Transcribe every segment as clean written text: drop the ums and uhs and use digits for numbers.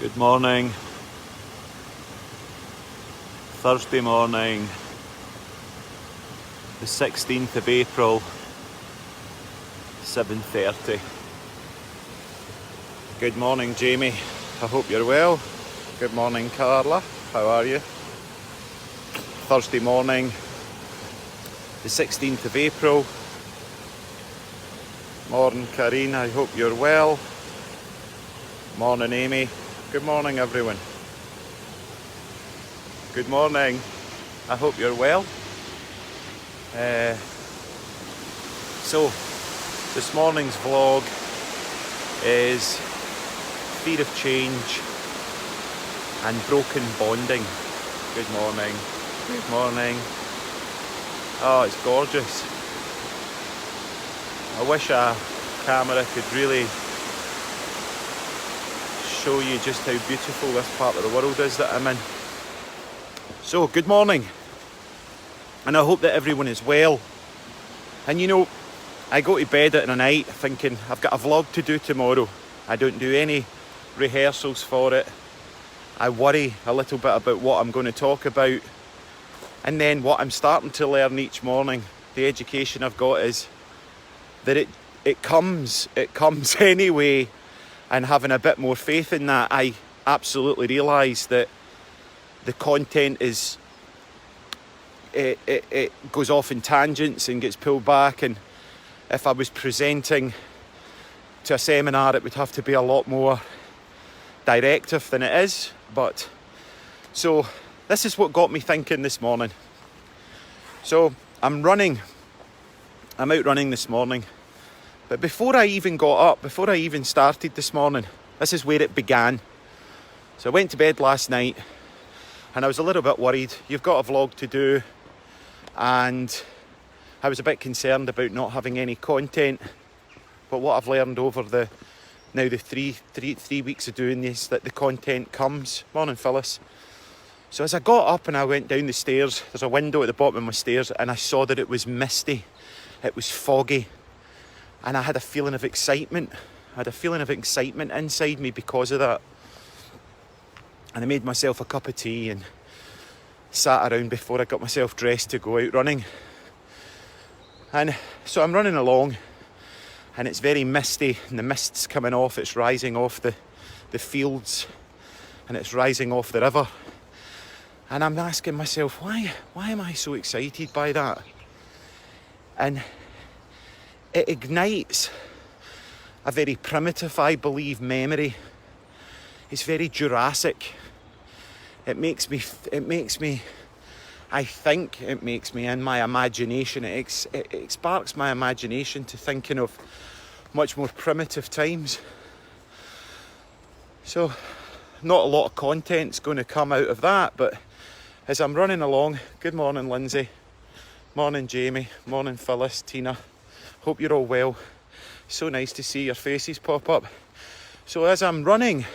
Good morning. Thursday morning, the 16th of April, 7:30. Good morning, Jamie. I hope you're well. Good morning, Carla. How are you? Thursday morning, the 16th of April. Morning, Karine. I hope you're well. Morning, Amy. Good morning, everyone. Good morning. I hope you're well. So, this morning's vlog is fear of change and broken bonding. Good morning. Good morning. Oh, it's gorgeous. I wish a camera could really show you just how beautiful this part of the world is that I'm in. So, good morning, and I hope that everyone is well. And you know, I go to bed at night thinking I've got a vlog to do tomorrow. I don't do any rehearsals for it. I worry a little bit about what I'm going to talk about, and then what I'm starting to learn each morning, the education I've got, is that it comes anyway. And having a bit more faith in that, I absolutely realise that the content is, it goes off in tangents and gets pulled back. And if I was presenting to a seminar, it would have to be a lot more directive than it is. But so this is what got me thinking this morning. So I'm out running this morning. But before I even got up, before I even started this morning, this is where it began. So I went to bed last night and I was a little bit worried. You've got a vlog to do, and I was a bit concerned about not having any content. But what I've learned over the three weeks of doing this, that the content comes. Morning, Phyllis. So as I got up and I went down the stairs, there's a window at the bottom of my stairs, and I saw that it was misty, it was foggy. And I had a feeling of excitement. I had a feeling of excitement inside me because of that. And I made myself a cup of tea and sat around before I got myself dressed to go out running. And so I'm running along, and it's very misty, and the mist's coming off. It's rising off the fields, and it's rising off the river. And I'm asking myself, why am I so excited by that? And it ignites a very primitive, I believe, memory. It's very Jurassic. It makes me, I think it makes me, in my imagination, it sparks my imagination to thinking of much more primitive times. So, not a lot of content's going to come out of that, but as I'm running along, good morning, Lindsay. Morning, Jamie. Morning, Phyllis, Tina. Hope you're all well. So nice to see your faces pop up. So as I'm running,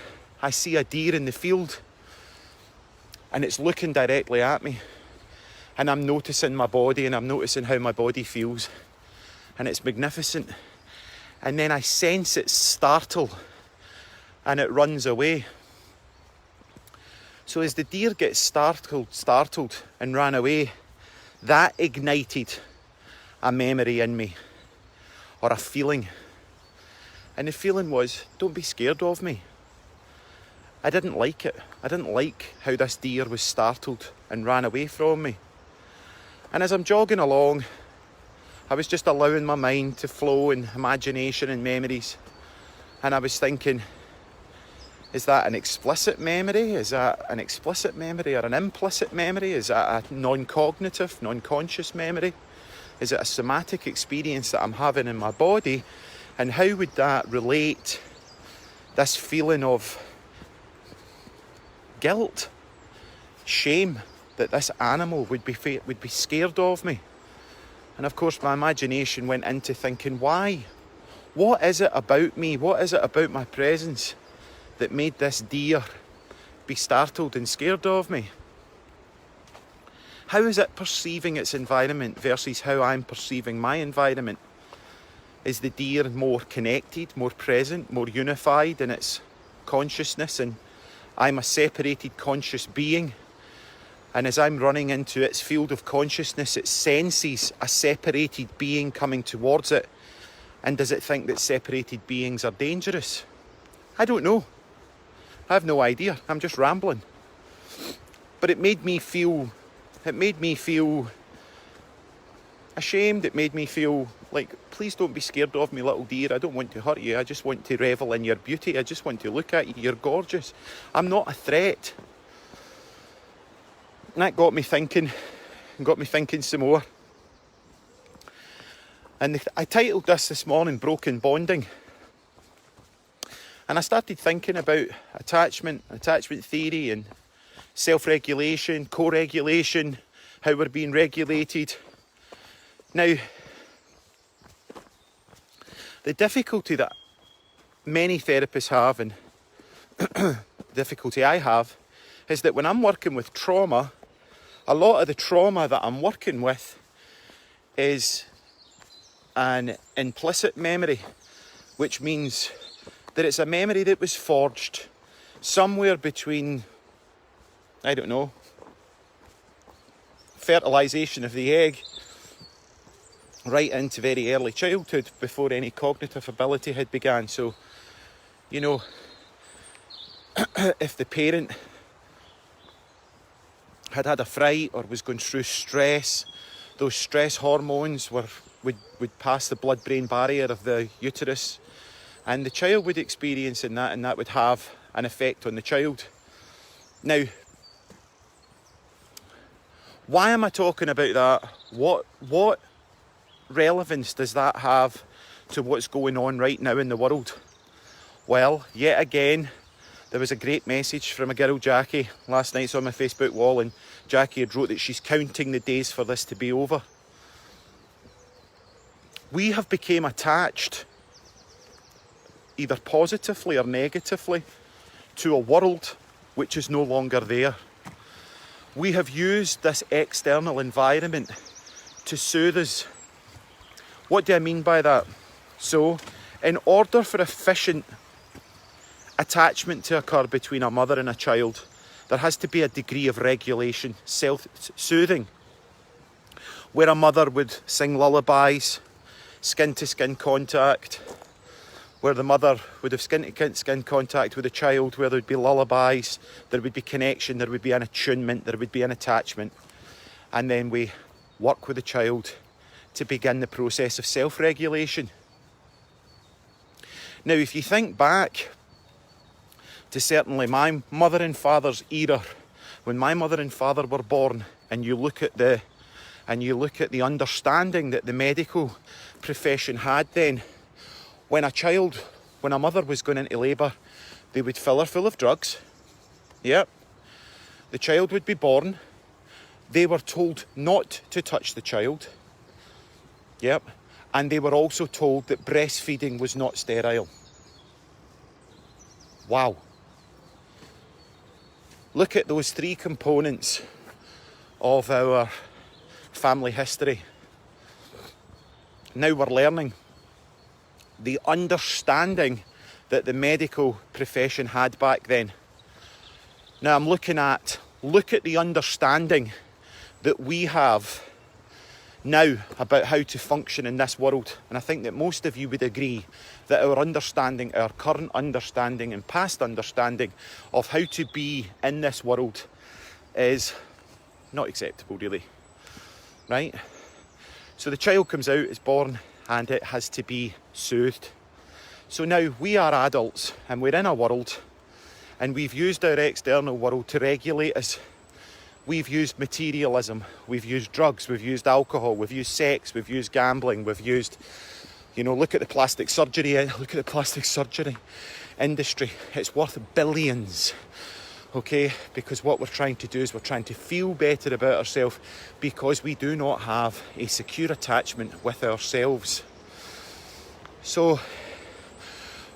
I see a deer in the field, and it's looking directly at me. And I'm noticing my body, and I'm noticing how my body feels. And it's magnificent. And then I sense it startle, and it runs away. So as the deer gets startled and ran away, that ignited a memory in me. Or a feeling. And the feeling was, don't be scared of me. I didn't like it. I didn't like how this deer was startled and ran away from me. And as I'm jogging along, I was just allowing my mind to flow in imagination and memories. And I was thinking, is that an explicit memory? Is that an explicit memory or an implicit memory? Is that a non-cognitive, non-conscious memory? Is it a somatic experience that I'm having in my body? And how would that relate, this feeling of guilt, shame, that this animal would be scared of me? And of course my imagination went into thinking, why? What is it about me? What is it about my presence that made this deer be startled and scared of me? How is it perceiving its environment versus how I'm perceiving my environment? Is the deer more connected, more present, more unified in its consciousness and I'm a separated conscious being. And as I'm running into its field of consciousness, it senses a separated being coming towards it. And does it think that separated beings are dangerous? I don't know. I have no idea. I'm just rambling. But it made me feel ashamed. It made me feel like, please don't be scared of me, little dear. I don't want to hurt you. I just want to revel in your beauty. I just want to look at you. You're gorgeous. I'm not a threat. And that got me thinking some more. And I titled this morning, Broken Bonding. And I started thinking about attachment theory and self-regulation, co-regulation, how we're being regulated. Now, the difficulty that many therapists have, and difficulty I have, is that when I'm working with trauma, a lot of the trauma that I'm working with is an implicit memory, which means that it's a memory that was forged somewhere between, I don't know, fertilisation of the egg right into very early childhood, before any cognitive ability had begun. So, you know, if the parent had a fright or was going through stress, those stress hormones would pass the blood-brain barrier of the uterus, and the child would experience in that, and that would have an effect on the child. Now, why am I talking about that? What relevance does that have to what's going on right now in the world? Well, yet again, there was a great message from a girl, Jackie, last night. It's on my Facebook wall, and Jackie had wrote that she's counting the days for this to be over. We have become attached, either positively or negatively, to a world which is no longer there. We have used this external environment to soothe us. What do I mean by that? So, in order for efficient attachment to occur between a mother and a child, there has to be a degree of regulation, self-soothing, where a mother would sing lullabies, skin-to-skin contact, where the mother would have skin-to-skin contact with the child, where there would be lullabies, there would be connection, there would be an attunement, there would be an attachment. And then we work with the child to begin the process of self-regulation. Now, if you think back to certainly my mother and father's era, when my mother and father were born, and you look at the understanding that the medical profession had then, when a mother was going into labour, they would fill her full of drugs. Yep. The child would be born. They were told not to touch the child. Yep. And they were also told that breastfeeding was not sterile. Wow. Look at those three components of our family history. Now we're learning the understanding that the medical profession had back then. Now I'm look at the understanding that we have now about how to function in this world. And I think that most of you would agree that our understanding, our current understanding and past understanding of how to be in this world is not acceptable, really. Right? So the child comes out, is born, and it has to be soothed. So now we are adults and we're in a world, and we've used our external world to regulate us. We've used materialism, we've used drugs, we've used alcohol, we've used sex, we've used gambling, we've used, look at the plastic surgery industry. It's worth billions, okay? Because what we're trying to do is we're trying to feel better about ourselves because we do not have a secure attachment with ourselves. So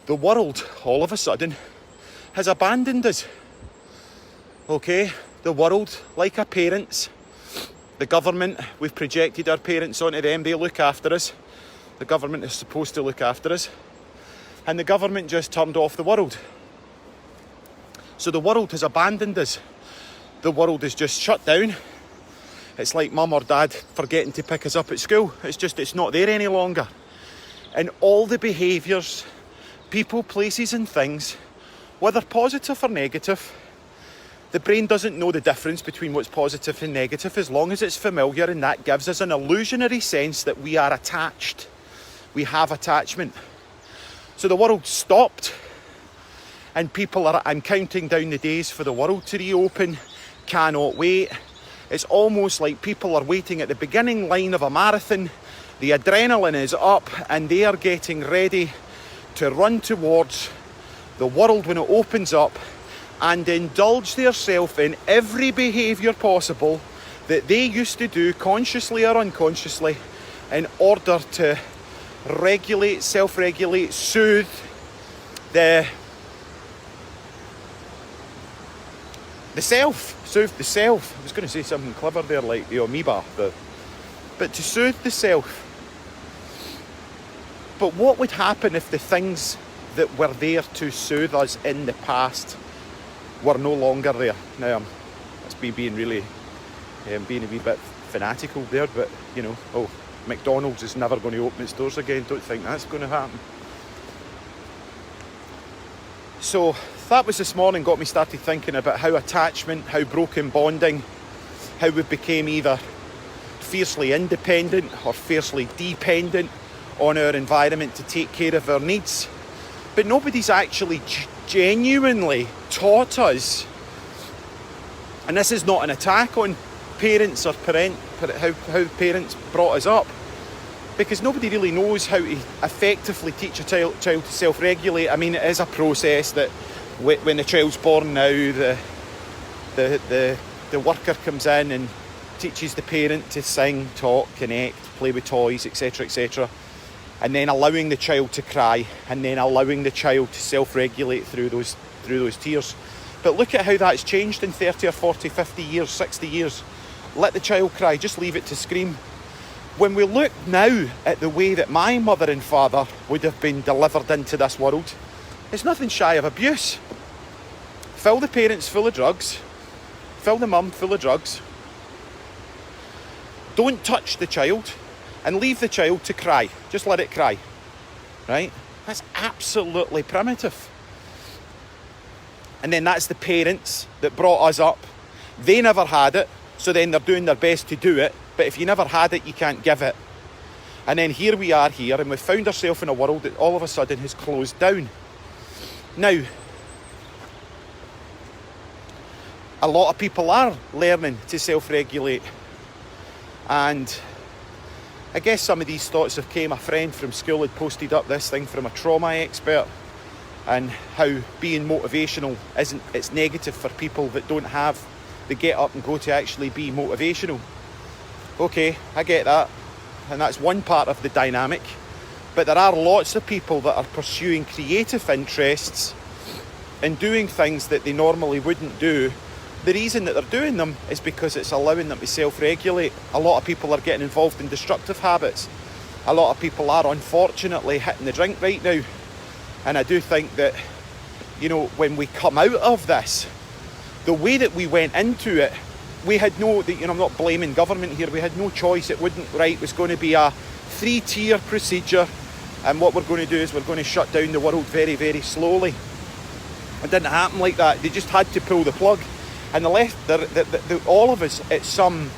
the world, all of a sudden, has abandoned us, okay? The world, like our parents, the government, we've projected our parents onto them, they look after us. The government is supposed to look after us. And the government just turned off the world. So the world has abandoned us. The world is just shut down. It's like mum or dad forgetting to pick us up at school. It's not there any longer. And all the behaviours, people, places and things, whether positive or negative, the brain doesn't know the difference between what's positive and negative as long as it's familiar, and that gives us an illusionary sense that we are attached. We have attachment. So the world stopped, and I'm counting down the days for the world to reopen. Cannot wait. It's almost like people are waiting at the beginning line of a marathon. The adrenaline is up and they are getting ready to run towards the world when it opens up and indulge themselves in every behaviour possible that they used to do consciously or unconsciously in order to regulate, self-regulate, soothe the self. Soothe the self. I was going to say something clever there, like the amoeba, but to soothe the self. But what would happen if the things that were there to soothe us in the past were no longer there? Now, that's me being really, being a wee bit fanatical there, but, McDonald's is never going to open its doors again. Don't think that's going to happen. So that was this morning, got me started thinking about how attachment, how broken bonding, how we became either fiercely independent or fiercely dependent on our environment to take care of our needs. But nobody's actually genuinely taught us, and this is not an attack on parents or how parents brought us up, because nobody really knows how to effectively teach a child to self-regulate. I mean, it is a process that when the child's born now, the worker comes in and teaches the parent to sing, talk, connect, play with toys, etc., etc., and then allowing the child to cry, and then allowing the child to self-regulate through those tears. But look at how that's changed in 30 or 40, 50 years, 60 years. Let the child cry, just leave it to scream. When we look now at the way that my mother and father would have been delivered into this world, it's nothing shy of abuse. Fill the parents full of drugs, fill the mum full of drugs, don't touch the child, and leave the child to cry. Just let it cry, right? That's absolutely primitive. And then that's the parents that brought us up. They never had it, so then they're doing their best to do it. But if you never had it, you can't give it. And then here we are here, and we've found ourselves in a world that all of a sudden has closed down. Now, a lot of people are learning to self-regulate. And I guess some of these thoughts have came. A friend from school had posted up this thing from a trauma expert, and how being motivational it's negative for people that don't have the get up and go to actually be motivational. Okay, I get that, and that's one part of the dynamic, but there are lots of people that are pursuing creative interests and doing things that they normally wouldn't do. The reason that they're doing them is because it's allowing them to self-regulate. A lot of people are getting involved in destructive habits. A lot of people are unfortunately hitting the drink right now. And I do think that, when we come out of this, the way that we went into it, we had I'm not blaming government here, we had no choice. It was going to be a 3-tier procedure, and what we're going to do is we're going to shut down the world very, very slowly. It didn't happen like that. They just had to pull the plug. And all of us, it's some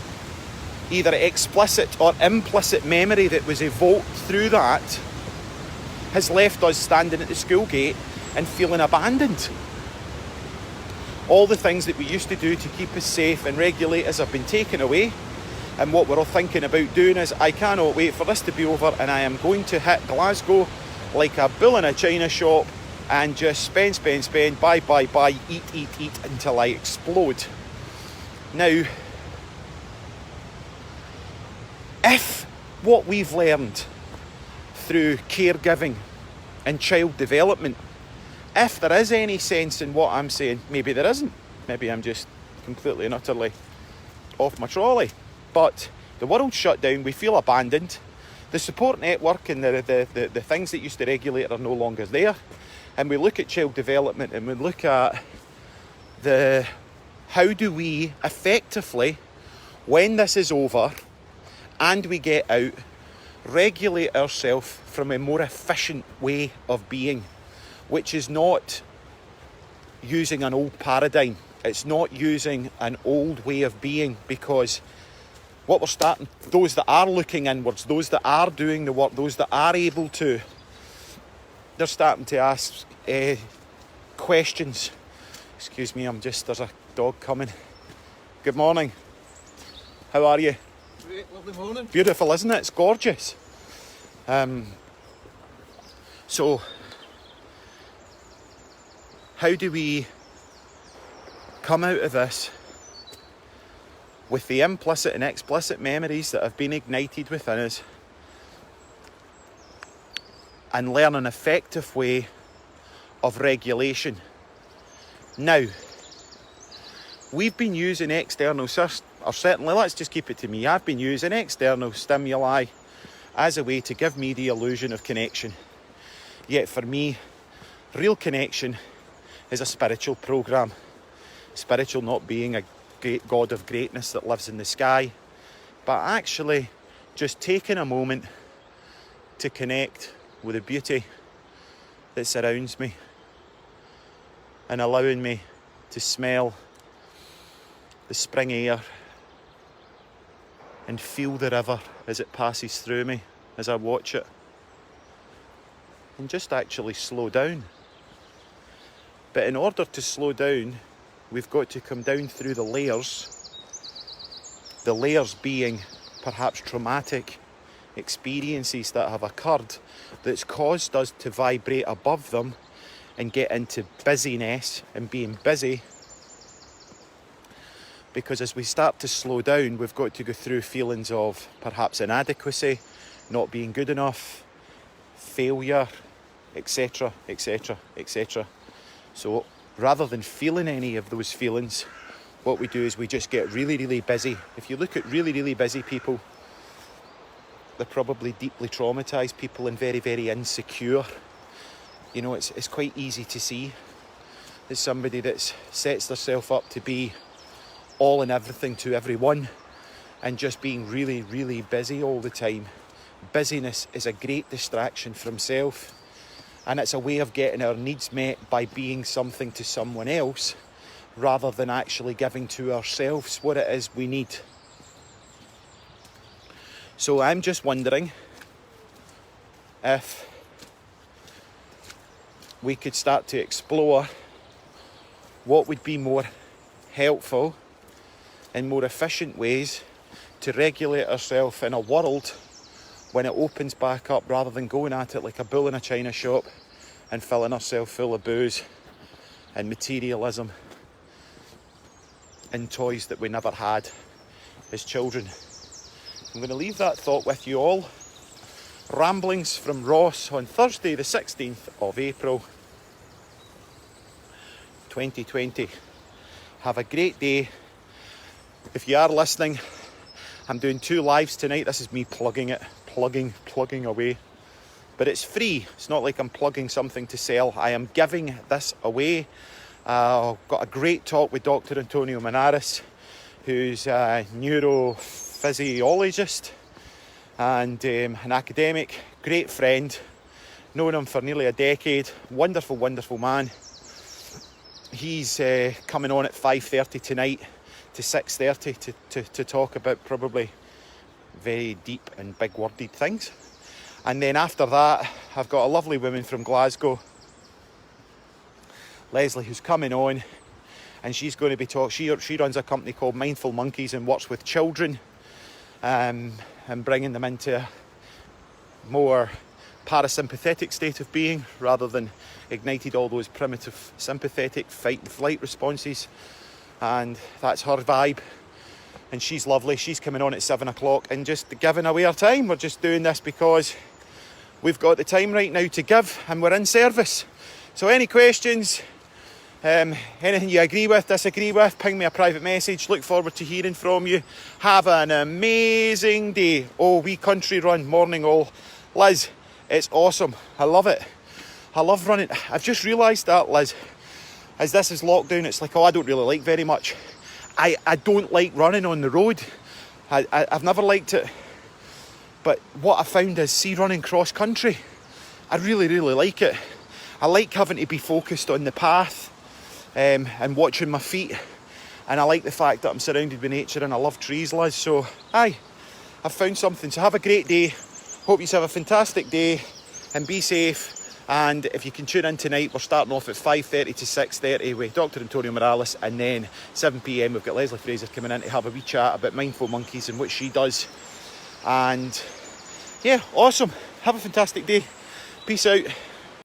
either explicit or implicit memory that was evoked through that, has left us standing at the school gate and feeling abandoned. All the things that we used to do to keep us safe and regulate us have been taken away. And what we're all thinking about doing is, I cannot wait for this to be over, and I am going to hit Glasgow like a bull in a china shop and just spend, buy, eat until I explode. Now, if what we've learned through caregiving and child development, if there is any sense in what I'm saying, maybe there isn't. Maybe I'm just completely and utterly off my trolley. But the world's shut down, we feel abandoned. The support network and the things that used to regulate are no longer there. And we look at child development and we look at how do we effectively, when this is over and we get out, regulate ourselves from a more efficient way of being, which is not using an old paradigm. It's not using an old way of being, because what we're starting, those that are looking inwards, those that are doing the work, those that are able to, they're starting to ask questions. Excuse me, there's a dog coming. Good morning. How are you? Great, lovely morning. Beautiful, isn't it? It's gorgeous. So, how do we come out of this with the implicit and explicit memories that have been ignited within us, and learn an effective way of regulation? Now, we've been using external, or certainly, let's just keep it to me, I've been using external stimuli as a way to give me the illusion of connection. Yet for me, real connection is a spiritual program. Spiritual not being a great God of greatness that lives in the sky, but actually just taking a moment to connect with the beauty that surrounds me and allowing me to smell the spring air and feel the river as it passes through me as I watch it, and just actually slow down. But in order to slow down, we've got to come down through the layers being perhaps traumatic experiences that have occurred that's caused us to vibrate above them and get into busyness and being busy. Because as we start to slow down, we've got to go through feelings of perhaps inadequacy, not being good enough, failure, etc, etc, etc. So rather than feeling any of those feelings, what we do is we just get really, really busy. If you look at really, really busy people, they're probably deeply traumatised people and very, very insecure. You know, it's quite easy to see that somebody that sets themselves up to be all and everything to everyone and just being really, really busy all the time. Busyness is a great distraction from self. And it's a way of getting our needs met by being something to someone else, rather than actually giving to ourselves what it is we need. So I'm just wondering if we could start to explore what would be more helpful and more efficient ways to regulate ourselves in a world when it opens back up, rather than going at it like a bull in a china shop and filling ourselves full of booze and materialism and toys that we never had as children. I'm going to leave that thought with you all. Ramblings from Ross on Thursday the 16th of April 2020. Have a great day. If you are listening, I'm doing 2 lives tonight. This is me plugging it. Plugging away, but it's free. It's not like I'm plugging something to sell. I am giving this away. Got a great talk with Dr. Antonio Manaris, who's a neurophysiologist and an academic, great friend, known him for nearly a decade. Wonderful man. He's coming on at 5:30 tonight to 6:30 to talk about probably very deep and big worded things. And then after that, I've got a lovely woman from Glasgow, Leslie, who's coming on, and she's going to be she runs a company called Mindful Monkeys and works with children and bringing them into a more parasympathetic state of being, rather than ignited all those primitive sympathetic fight and flight responses. And that's her vibe. And she's lovely. She's coming on at 7 o'clock and just giving away our time. We're just doing this because we've got the time right now to give and we're in service. So any questions, anything you agree with, disagree with, ping me a private message. Look forward to hearing from you. Have an amazing day. Oh, wee country run. Morning all. Liz, it's awesome. I love it. I love running. I've just realised that, Liz. as this is lockdown, it's like, oh, I don't really like very much. I don't like running on the road. I've never liked it. But what I found is, see, running cross country, I really, really like it. I like having to be focused on the path and watching my feet. And I like the fact that I'm surrounded by nature and I love trees, Liz. So, I've found something. So have a great day. Hope you have a fantastic day and be safe. And if you can tune in tonight, we're starting off at 5:30 to 6:30 with Dr. Antonio Morales, and then 7 p.m. we've got Leslie Fraser coming in to have a wee chat about Mindful Monkeys and what she does. And yeah, awesome. Have a fantastic day. Peace out.